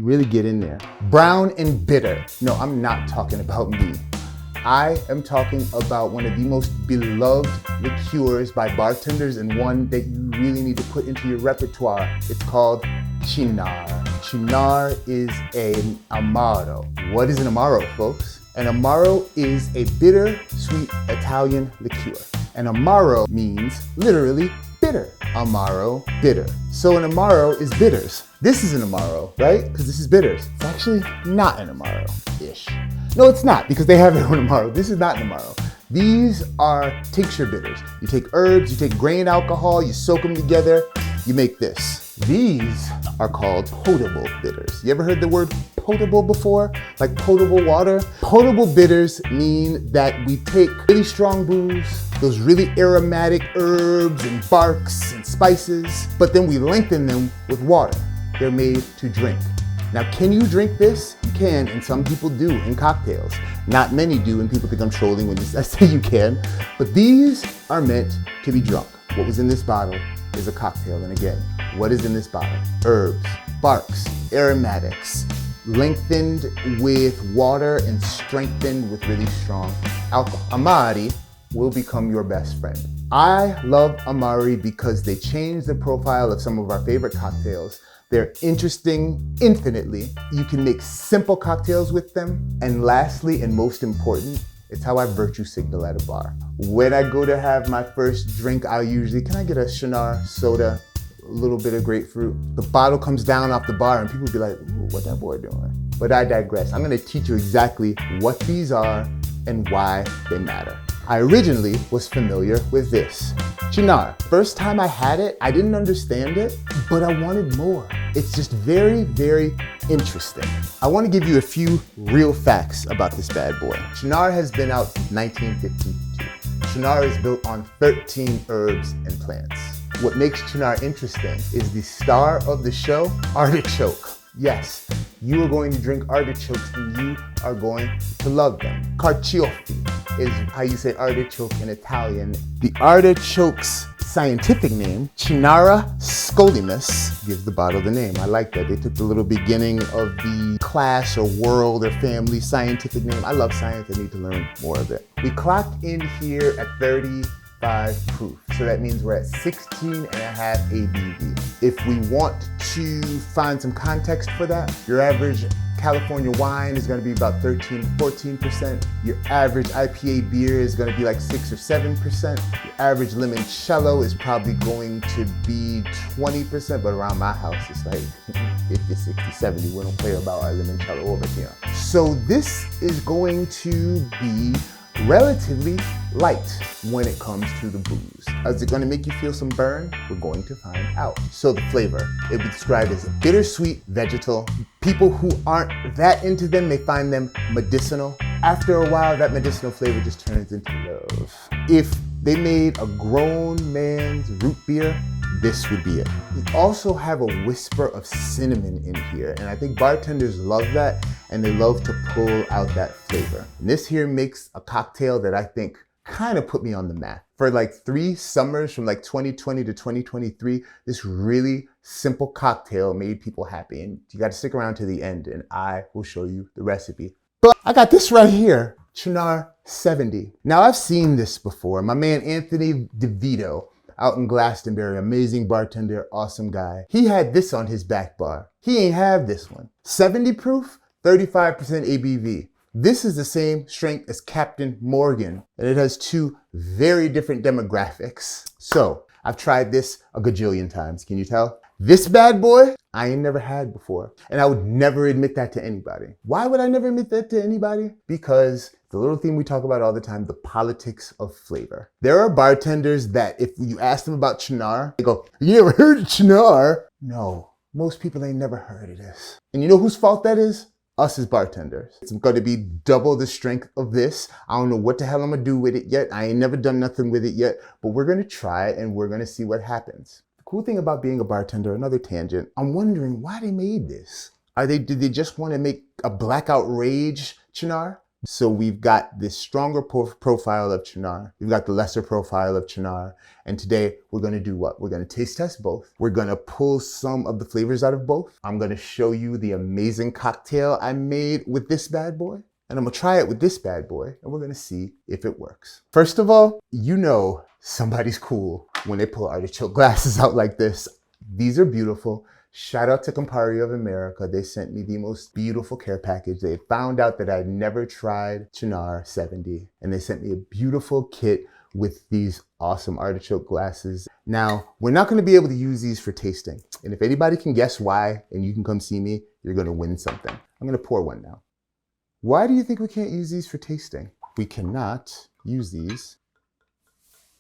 Really get in there. Brown and bitter. No, I'm not talking about me. I am talking about one of the most beloved liqueurs by bartenders and one that you really need to put into your repertoire. It's called Cynar. Cynar is an Amaro. What is an Amaro, folks? An Amaro is a bittersweet Italian liqueur. An Amaro means literally bitter. Amaro, bitter. So an Amaro is bitters. This is an Amaro, right? Because this is bitters. It's actually not an Amaro-ish. No, it's not, because they have their own Amaro. This is not an Amaro. These are tincture bitters. You take herbs, you take grain alcohol, you soak them together, you make this. These are called potable bitters. You ever heard the word potable before? Like potable water? Potable bitters mean that we take really strong booze, those really aromatic herbs and barks and spices, but then we lengthen them with water. They're made to drink. Now, can you drink this? You can, and some people do in cocktails. Not many do, and people think I'm trolling when I say you can, but these are meant to be drunk. What was in this bottle is a cocktail, and again, what is in this bottle? Herbs, barks, aromatics, lengthened with water and strengthened with really strong alcohol. Amari will become your best friend. I love Amari because they change the profile of some of our favorite cocktails. They're interesting infinitely. You can make simple cocktails with them. And lastly, and most important, it's how I virtue signal at a bar. When I go to have my first drink, I'll usually, can I get a Cynar soda, a little bit of grapefruit? The bottle comes down off the bar and people be like, ooh, what that boy doing? But I digress. I'm gonna teach you exactly what these are and why they matter. I originally was familiar with this. Cynar. First time I had it, I didn't understand it, but I wanted more. It's just very, very interesting. I want to give you a few real facts about this bad boy. Cynar has been out since 1952. Cynar is built on 13 herbs and plants. What makes Cynar interesting is the star of the show, artichoke. Yes, you are going to drink artichokes and you are going to love them. Carciofi is how you say artichoke in Italian. The artichoke's scientific name, Cynara scolimus, gives the bottle the name. I like that. They took the little beginning of the class or world or family scientific name. I love science. I need to learn more of it. We clocked in here at 35 proof. So that means we're at 16 and a half ABV. If we want to find some context for that, your average California wine is going to be about 13 to 14%. Your average IPA beer is going to be like 6 or 7%. Your average limoncello is probably going to be 20%, but around my house it's like 50, 60, 70. We don't play about our limoncello over here. So this is going to be relatively light when it comes to the booze. Is it going to make you feel some burn? We're going to find out. So the flavor, it would be described as bittersweet vegetal. People who aren't that into them may find them medicinal. After a while, that medicinal flavor just turns into love. If they made a grown man's root beer, this would be it. We also have a whisper of cinnamon in here, and I think bartenders love that, and they love to pull out that flavor. And this here makes a cocktail that I think kind of put me on the map. For like 3 summers from like 2020 to 2023, this really simple cocktail made people happy, and you got to stick around to the end and I will show you the recipe. But I got this right here, Cynar 70. Now I've seen this before. My man Anthony DeVito out in Glastonbury, amazing bartender, awesome guy. He had this on his back bar. He ain't have this one. 70 proof, 35% ABV. This is the same strength as Captain Morgan, and it has 2 very different demographics. So I've tried this a gajillion times, can you tell? This bad boy, I ain't never had before, and I would never admit that to anybody. Why would I never admit that to anybody? Because the little theme we talk about all the time, the politics of flavor. There are bartenders that if you ask them about Cynar, they go, you ever heard of Cynar? No, most people ain't never heard of this. And you know whose fault that is? Us as bartenders. It's going to be double the strength of this. I don't know what the hell I'm going to do with it yet. I ain't never done nothing with it yet, but we're going to try it and we're going to see what happens. The cool thing about being a bartender, another tangent, I'm wondering why they made this. Did they just want to make a blackout rage Cynar? So we've got this stronger profile of Cynar. We've got the lesser profile of Cynar. And today we're going to do what? We're going to taste test both. We're going to pull some of the flavors out of both. I'm going to show you the amazing cocktail I made with this bad boy. And I'm going to try it with this bad boy. And we're going to see if it works. First of all, you know somebody's cool when they pull artichoke glasses out like this. These are beautiful. Shout out to Campari of America. They sent me the most beautiful care package. They found out that I'd never tried Cynar 70, and they sent me a beautiful kit with these awesome artichoke glasses. Now, we're not going to be able to use these for tasting. And if anybody can guess why, and you can come see me, you're going to win something. I'm going to pour one now. Why do you think we can't use these for tasting? We cannot use these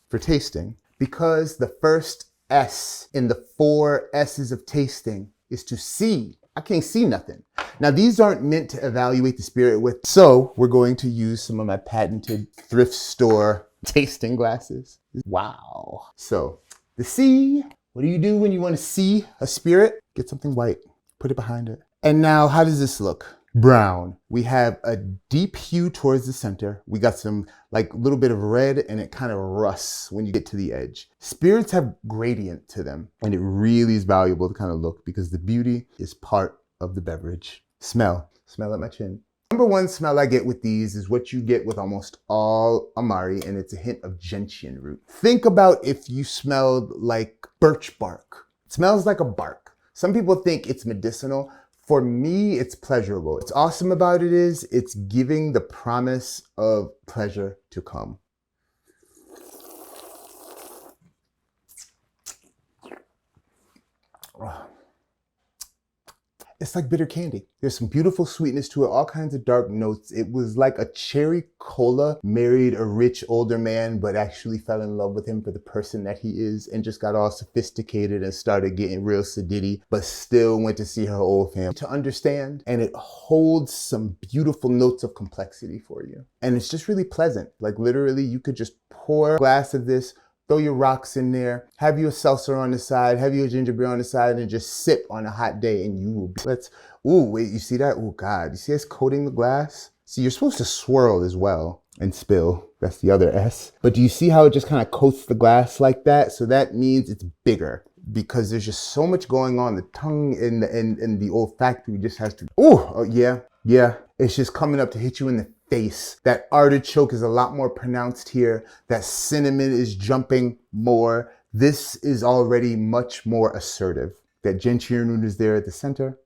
for tasting because the first S in the 4 S's of tasting is to see. I can't see nothing. Now, these aren't meant to evaluate the spirit with, so we're going to use some of my patented thrift store tasting glasses. Wow. So the C, what do you do when you want to see a spirit? Get something white, put it behind it. And now, how does this look? Brown. We have a deep hue towards the center. We got some like little bit of red and it kind of rusts when you get to the edge. Spirits have gradient to them and it really is valuable to kind of look because the beauty is part of the beverage. Smell at my chin. Number one smell I get with these is what you get with almost all Amari, and it's a hint of gentian root. Think about if you smelled like birch bark. It smells like a bark. Some people think it's medicinal. For me, it's pleasurable. What's awesome about it is it's giving the promise of pleasure to come. It's like bitter candy. There's some beautiful sweetness to it, all kinds of dark notes. It was like a cherry cola married a rich older man, but actually fell in love with him for the person that he is and just got all sophisticated and started getting real sedity, but still went to see her old family to understand. And it holds some beautiful notes of complexity for you. And it's just really pleasant. Like literally you could just pour a glass of this, throw your rocks in there, have you a seltzer on the side, have you a ginger beer on the side, and just sip on a hot day and you will be, ooh, wait, you see that? Oh God, you see it's coating the glass? See, you're supposed to swirl as well and spill. That's the other S. But do you see how it just kind of coats the glass like that? So that means it's bigger because there's just so much going on. The tongue and the olfactory just has to, oh yeah. It's just coming up to hit you in the face. That artichoke is a lot more pronounced here. That cinnamon is jumping more. This is already much more assertive. That gentian root is there at the center.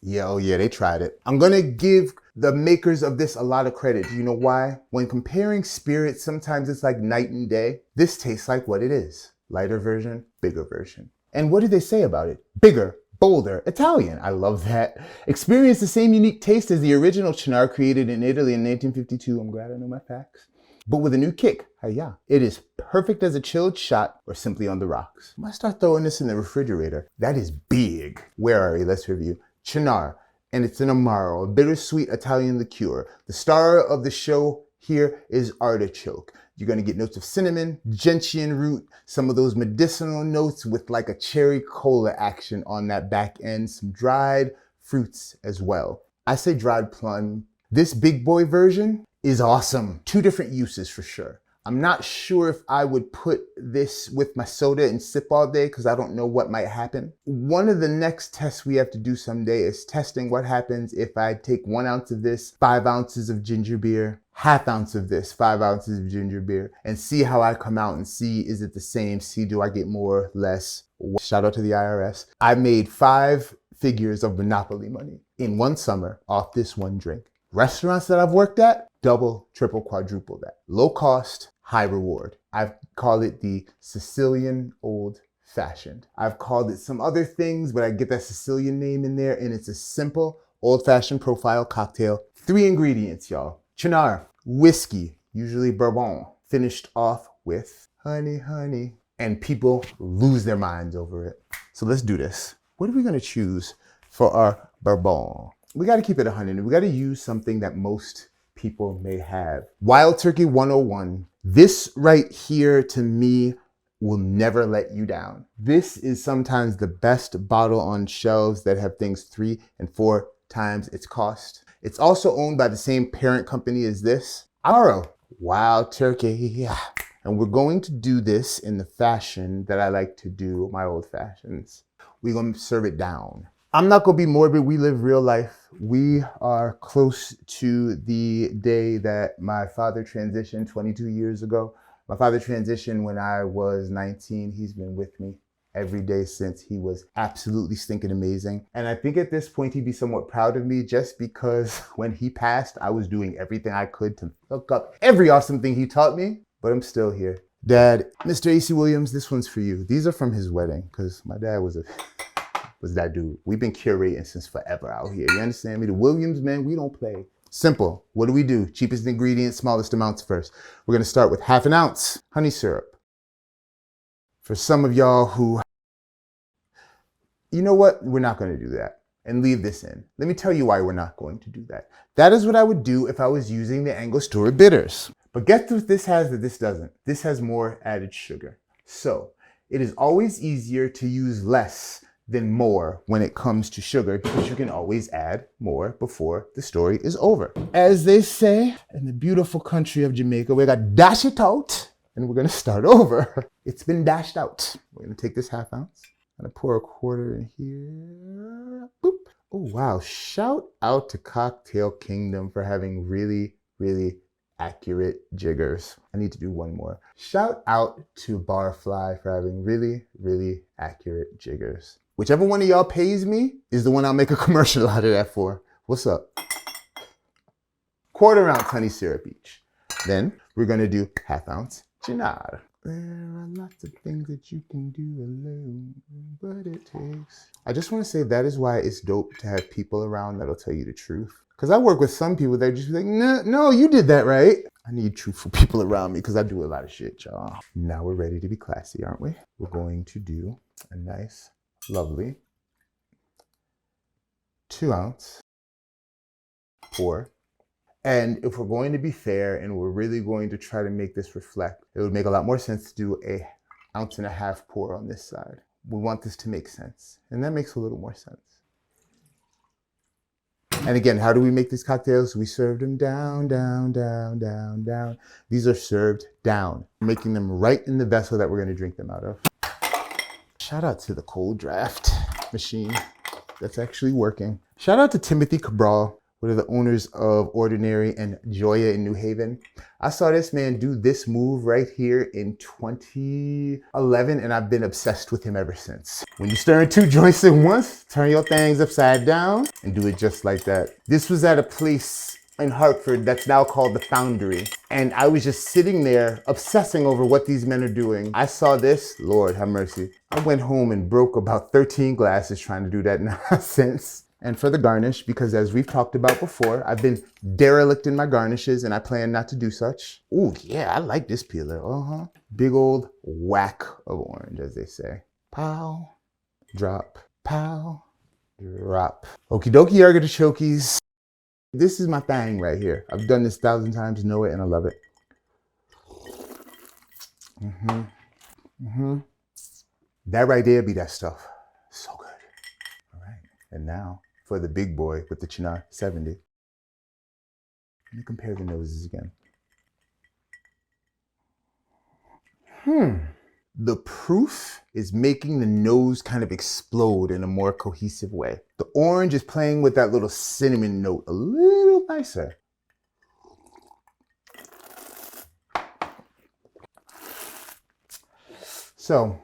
Yeah, oh yeah, they tried it. I'm gonna give the makers of this a lot of credit. Do you know why? When comparing spirits, sometimes it's like night and day. This tastes like what it is. Lighter version, bigger version. And what did they say about it? Bigger, bolder, Italian. I love that. Experience the same unique taste as the original Cynar created in Italy in 1952. I'm glad I know my facts. But with a new kick. Hiya. It is perfect as a chilled shot or simply on the rocks. I might start throwing this in the refrigerator. That is big. Where are we? Let's review. Cynar, and it's an Amaro, a bittersweet Italian liqueur. The star of the show here is artichoke. You're gonna get notes of cinnamon, gentian root, some of those medicinal notes with like a cherry cola action on that back end, some dried fruits as well. I say dried plum. This big boy version is awesome. 2 different uses for sure. I'm not sure if I would put this with my soda and sip all day because I don't know what might happen. One of the next tests we have to do someday is testing what happens if I take 1 ounce of this, 5 ounces of ginger beer, ½ ounce of this, 5 ounces of ginger beer, and see how I come out and see, is it the same? See, do I get more, less? Shout out to the IRS. I made 5 figures of Monopoly money in 1 summer off this 1 drink. Restaurants that I've worked at, double, triple, quadruple that. Low cost, high reward. I've called it the Sicilian Old Fashioned. I've called it some other things, but I get that Sicilian name in there, and it's a simple old fashioned profile cocktail. 3 ingredients, y'all. Cynar, whiskey, usually bourbon, finished off with honey, and people lose their minds over it. So let's do this. What are we gonna choose for our bourbon? We gotta keep it 100. We gotta use something that most people may have. Wild Turkey 101. This right here to me will never let you down. This is sometimes the best bottle on shelves that have things 3 and 4 times its cost. It's also owned by the same parent company as this, Amaro. Wild turkey, yeah. And we're going to do this in the fashion that I like to do my old fashions. We're gonna serve it down. I'm not gonna be morbid, we live real life. We are close to the day that my father transitioned 22 years ago. My father transitioned when I was 19. He's been with me every day since. He was absolutely stinking amazing. And I think at this point, he'd be somewhat proud of me just because when he passed, I was doing everything I could to hook up every awesome thing he taught me, but I'm still here. Dad, Mr. A.C. Williams, this one's for you. These are from his wedding because my dad was that dude. We've been curating since forever out here. You understand me? The Williams, man, we don't play. Simple. What do? Cheapest ingredients, smallest amounts first. We're going to start with 1/2 ounce honey syrup. For some of y'all who, you know what? We're not going to do that and leave this in. Let me tell you why we're not going to do that. That is what I would do if I was using the Angostura bitters. But guess what this has that this doesn't? This has more added sugar. So it is always easier to use less than more when it comes to sugar because you can always add more before the story is over. As they say in the beautiful country of Jamaica, we're gonna dash it out and we're gonna start over. It's been dashed out. We're gonna take this 1/2 ounce. I'm gonna pour 1/4 in here. Boop. Oh wow, shout out to Cocktail Kingdom for having really, really accurate jiggers. I need to do one more. Shout out to Barfly for having really, really accurate jiggers. Whichever one of y'all pays me is the one I'll make a commercial out of that for. What's up? 1/4 ounce honey syrup each. Then we're gonna do 1/2 ounce Cynar. There are lots of things that you can do alone, but it takes. I just want to say that is why it's dope to have people around that'll tell you the truth. Because I work with some people that just be like, no, you did that right. I need truthful people around me because I do a lot of shit, y'all. Now we're ready to be classy, aren't we? We're going to do a nice, lovely 2 ounce pour. And if we're going to be fair and we're really going to try to make this reflect, it would make a lot more sense to do a 1.5 ounce pour on this side. We want this to make sense. And that makes a little more sense. And again, how do we make these cocktails? We serve them down, down, down, down, down. These are served down, making them right in the vessel that we're going to drink them out of. Shout out to the cold draft machine that's actually working. Shout out to Timothy Cabral, one of the owners of Ordinary and Joya in New Haven. I saw this man do this move right here in 2011, and I've been obsessed with him ever since. When you stir in 2 joints at once, turn your things upside down and do it just like that. This was at a place in Hartford that's now called The Foundry. And I was just sitting there obsessing over what these men are doing. I saw this, Lord have mercy. I went home and broke about 13 glasses trying to do that nonsense. And for the garnish, because as we've talked about before, I've been derelict in my garnishes and I plan not to do such. Ooh, yeah, I like this peeler. Big old whack of orange, as they say. Pow, drop, pow, drop. Okie dokie, artichokes. This is my thing right here. I've done this 1,000 times, know it, and I love it. That right there be that stuff. So good. All right, and now for the big boy with the Cynar 70. Let me compare the noses again. The proof is making the nose kind of explode in a more cohesive way. The orange is playing with that little cinnamon note a little nicer. So,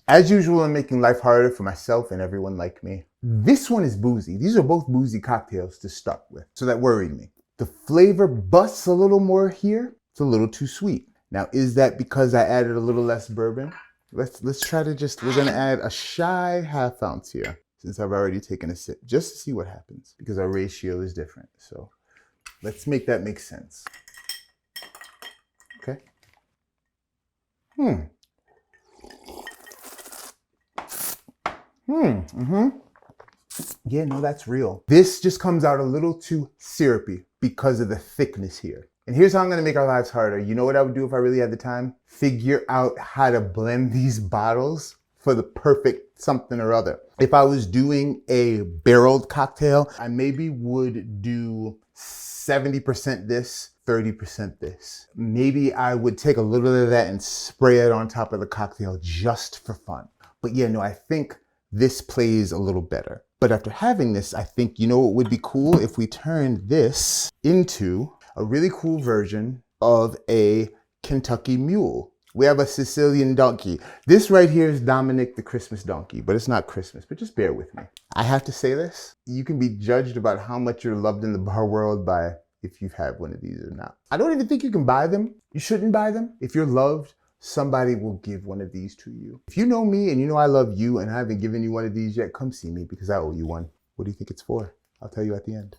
as usual, I'm making life harder for myself and everyone like me. This one is boozy. These are both boozy cocktails to start with, so that worried me. The flavor busts a little more here. It's a little too sweet. Now, is that because I added a little less bourbon? Let's try to we're gonna add a shy 1/2 ounce here, since I've already taken a sip, just to see what happens, because our ratio is different. So let's make that make sense. Okay. Yeah, no, that's real. This just comes out a little too syrupy because of the thickness here. And here's how I'm gonna make our lives harder. You know what I would do if I really had the time? Figure out how to blend these bottles for the perfect something or other. If I was doing a barreled cocktail, I maybe would do 70% this, 30% this. Maybe I would take a little bit of that and spray it on top of the cocktail just for fun. But yeah, no, I think this plays a little better. But after having this, I think, you know what would be cool if we turned this into a really cool version of a Kentucky mule. We have a Sicilian donkey. This right here is Dominic the Christmas donkey, but it's not Christmas, but just bear with me. I have to say this. You can be judged about how much you're loved in the bar world by if you've had one of these or not. I don't even think you can buy them. You shouldn't buy them. If you're loved, somebody will give one of these to you. If you know me and you know I love you and I haven't given you one of these yet, come see me because I owe you one. What do you think it's for? I'll tell you at the end.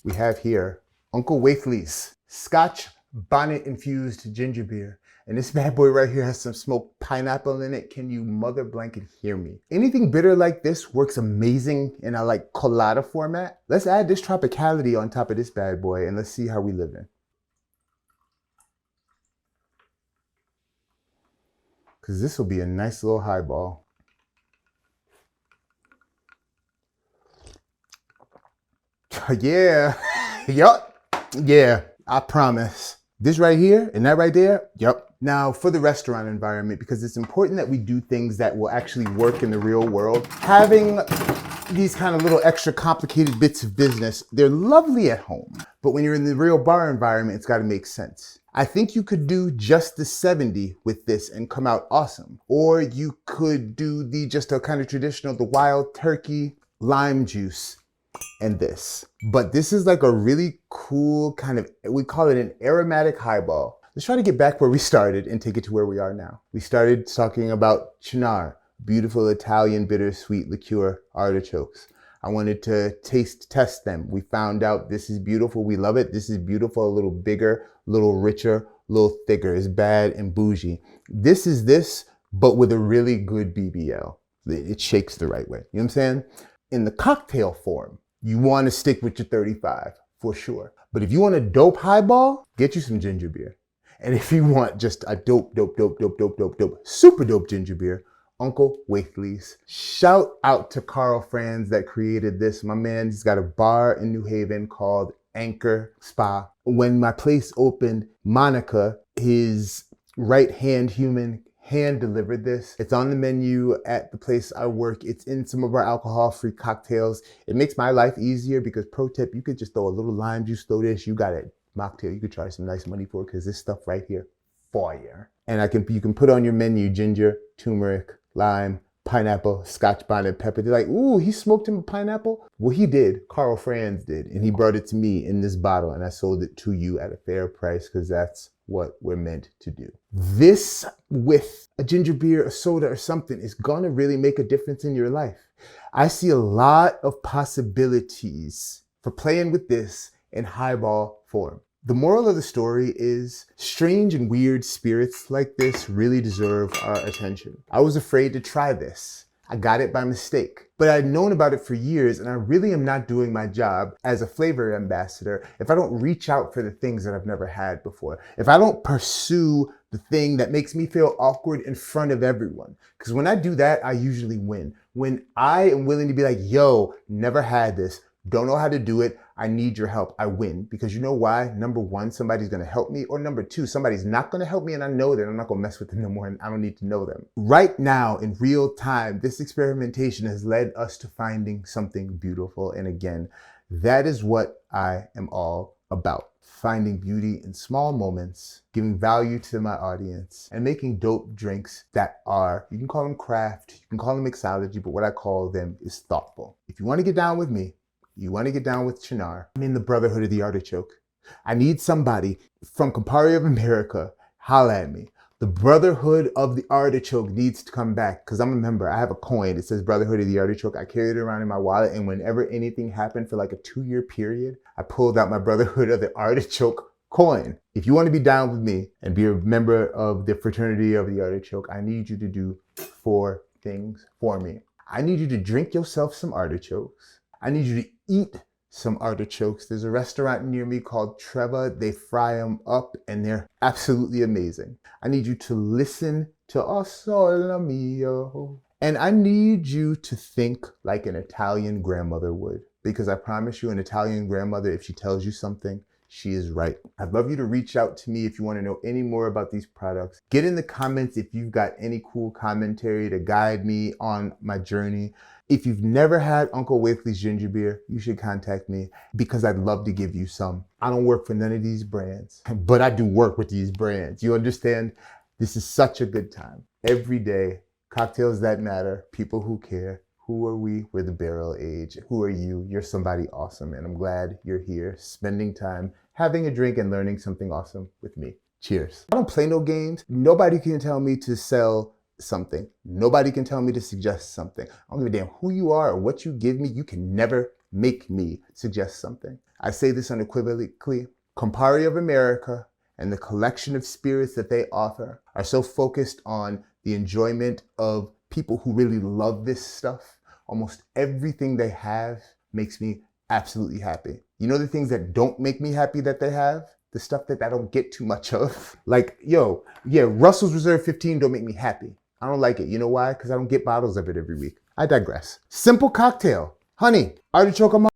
We have here Uncle Waithley's Scotch bonnet infused ginger beer. And this bad boy right here has some smoked pineapple in it. Can you mother blanket hear me? Anything bitter like this works amazing in a like colada format. Let's add this tropicality on top of this bad boy and let's see how we live in. Because this will be a nice little highball. Yeah, yup, yeah, I promise. This right here and that right there, yup. Now for the restaurant environment, because it's important that we do things that will actually work in the real world. Having these kind of little extra complicated bits of business, they're lovely at home. But when you're in the real bar environment, it's gotta make sense. I think you could do just the 70 with this and come out awesome. Or you could do the just a kind of traditional, the wild turkey lime juice and this. But this is like a really cool kind of, we call it an aromatic highball. Let's try to get back where we started and take it to where we are now. We started talking about Cynar, beautiful Italian bittersweet liqueur artichokes. I wanted to test them. We found out this is beautiful. We love it. This is beautiful, a little bigger, a little richer, a little thicker. It's bad and bougie. This is this, but with a really good BBL. It shakes the right way. You know what I'm saying? In the cocktail form, you want to stick with your 35 for sure. But if you want a dope highball, get you some ginger beer. And if you want just a dope, super dope ginger beer, Uncle Waithley's. Shout out to Carl Franz that created this. My man, he's got a bar in New Haven called Anchor Spa. When my place opened, Monica, his right-hand human, hand-delivered this. It's on the menu at the place I work. It's in some of our alcohol-free cocktails. It makes my life easier because, pro tip, you could just throw a little lime juice, throw this, you got it. Mocktail, you could charge some nice money for it because this stuff right here, fire. And you can put on your menu ginger, turmeric, lime, pineapple, Scotch bonnet pepper. They're like, ooh, he smoked him a pineapple? Well, he did. Carl Franz did. And he brought it to me in this bottle and I sold it to you at a fair price because that's what we're meant to do. This with a ginger beer, a soda or something is gonna really make a difference in your life. I see a lot of possibilities for playing with this in highball form. The moral of the story is strange and weird spirits like this really deserve our attention. I was afraid to try this. I got it by mistake, but I'd known about it for years and I really am not doing my job as a flavor ambassador if I don't reach out for the things that I've never had before. If I don't pursue the thing that makes me feel awkward in front of everyone. Because when I do that, I usually win. When I am willing to be like, yo, never had this, don't know how to do it, I need your help, I win. Because you know why? Number one, somebody's gonna help me. Or number two, somebody's not gonna help me and I know that I'm not gonna mess with them no more and I don't need to know them. Right now, in real time, this experimentation has led us to finding something beautiful. And again, that is what I am all about. Finding beauty in small moments, giving value to my audience, and making dope drinks that are, you can call them craft, you can call them mixology, but what I call them is thoughtful. If you wanna get down with me, you want to get down with Cynar, I'm in the Brotherhood of the Artichoke. I need somebody from Campari of America, holla at me. The Brotherhood of the Artichoke needs to come back because I'm a member. I have a coin. It says Brotherhood of the Artichoke. I carry it around in my wallet and whenever anything happened for like a 2-year period, I pulled out my Brotherhood of the Artichoke coin. If you want to be down with me and be a member of the Fraternity of the Artichoke, I need you to do 4 things for me. I need you to drink yourself some artichokes. I need you to eat some artichokes. There's a restaurant near me called Treva. They fry them up and they're absolutely amazing. I need you to listen to O Sole Mio. And I need you to think like an Italian grandmother would, because I promise you, an Italian grandmother, if she tells you something, she is right. I'd love you to reach out to me if you want to know any more about these products. Get in the comments if you've got any cool commentary to guide me on my journey. If you've never had Uncle Wakely's ginger beer, you should contact me because I'd love to give you some. I don't work for none of these brands, but I do work with these brands. You understand? This is such a good time. Every day, cocktails that matter, people who care. Who are we? We're the barrel age. Who are you? You're somebody awesome. And I'm glad you're here spending time having a drink and learning something awesome with me. Cheers. I don't play no games. Nobody can tell me to sell something. Nobody can tell me to suggest something. I don't give a damn who you are or what you give me. You can never make me suggest something. I say this unequivocally. Campari of America and the collection of spirits that they offer are so focused on the enjoyment of people who really love this stuff. Almost everything they have makes me absolutely happy. You know the things that don't make me happy that they have? The stuff that I don't get too much of. Like, Russell's Reserve 15 don't make me happy. I don't like it. You know why? Because I don't get bottles of it every week. I digress. Simple cocktail. Honey, artichoke Amaro.